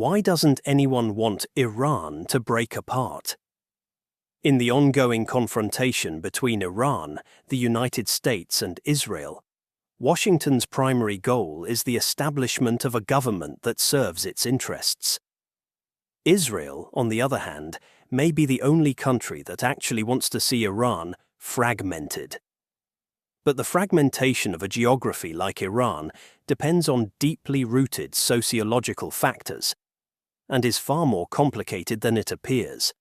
Why doesn't anyone want Iran to break apart? In the ongoing confrontation between Iran, the United States, and Israel, Washington's primary goal is the establishment of a government that serves its interests. Israel, on the other hand, may be the only country that actually wants to see Iran fragmented. But the fragmentation of a geography like Iran depends on deeply rooted sociological factors and is far more complicated than it appears.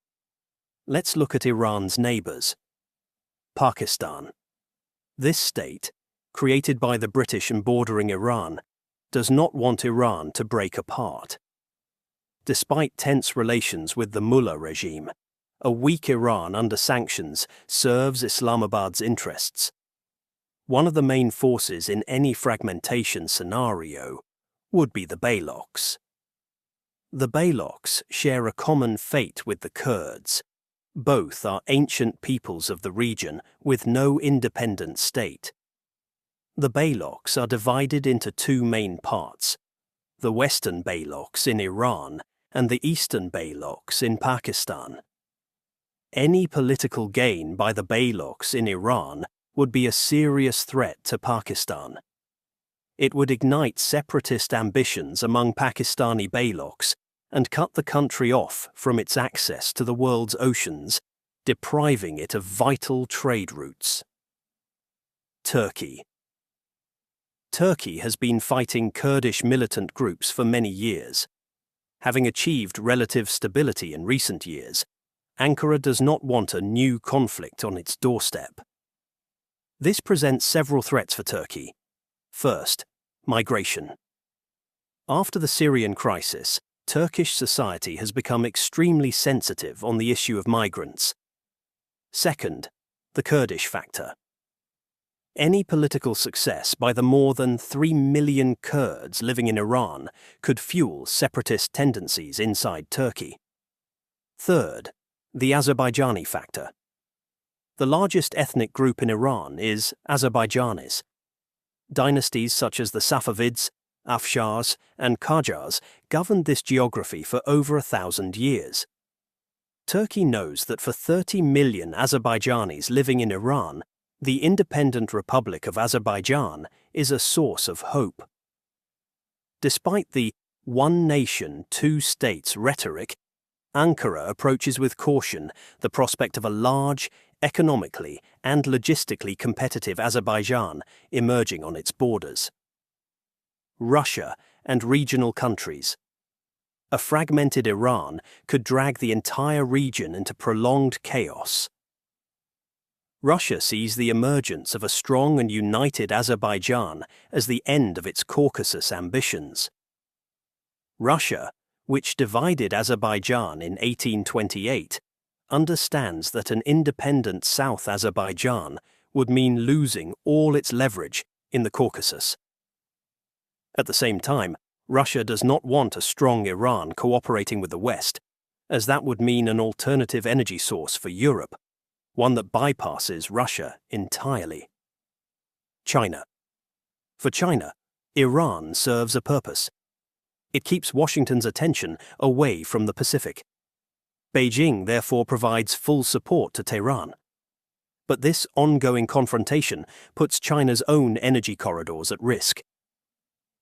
Let's look at Iran's neighbors. Pakistan. This state, created by the British and bordering Iran, does not want Iran to break apart. Despite tense relations with the Mullah regime, a weak Iran under sanctions serves Islamabad's interests. One of the main forces in any fragmentation scenario would be the Beyloks. The Beyloks share a common fate with the Kurds. Both are ancient peoples of the region with no independent state. The Beyloks are divided into two main parts, the Western Beyloks in Iran and the Eastern Beyloks in Pakistan. Any political gain by the Beyloks in Iran would be a serious threat to Pakistan. It would ignite separatist ambitions among Pakistani Beyloks and cut the country off from its access to the world's oceans, depriving it of vital trade routes. Turkey. Turkey has been fighting Kurdish militant groups for many years. Having achieved relative stability in recent years, Ankara does not want a new conflict on its doorstep. This presents several threats for Turkey. First, migration. After the Syrian crisis, Turkish society has become extremely sensitive on the issue of migrants. Second, the Kurdish factor. Any political success by the more than 3 million Kurds living in Iran could fuel separatist tendencies inside Turkey. Third, the Azerbaijani factor. The largest ethnic group in Iran is Azerbaijanis. Dynasties such as the Safavids, Afshars, and Qajars governed this geography for over 1,000 years. Turkey knows that for 30 million Azerbaijanis living in Iran, the independent Republic of Azerbaijan is a source of hope. Despite the one nation, two states rhetoric, Ankara approaches with caution the prospect of a large, economically and logistically competitive Azerbaijan emerging on its borders. Russia and regional countries. A fragmented Iran could drag the entire region into prolonged chaos. Russia sees the emergence of a strong and united Azerbaijan as the end of its Caucasus ambitions. Russia, which divided Azerbaijan in 1828, understands that an independent South Azerbaijan would mean losing all its leverage in the Caucasus. At the same time, Russia does not want a strong Iran cooperating with the West, as that would mean an alternative energy source for Europe, one that bypasses Russia entirely. China. For China, Iran serves a purpose. It keeps Washington's attention away from the Pacific. Beijing therefore provides full support to Tehran. But this ongoing confrontation puts China's own energy corridors at risk.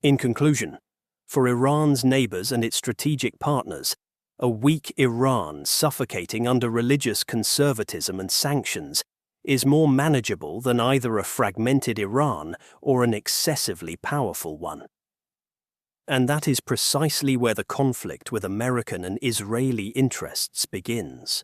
In conclusion, for Iran's neighbors and its strategic partners, a weak Iran suffocating under religious conservatism and sanctions is more manageable than either a fragmented Iran or an excessively powerful one. And that is precisely where the conflict with American and Israeli interests begins.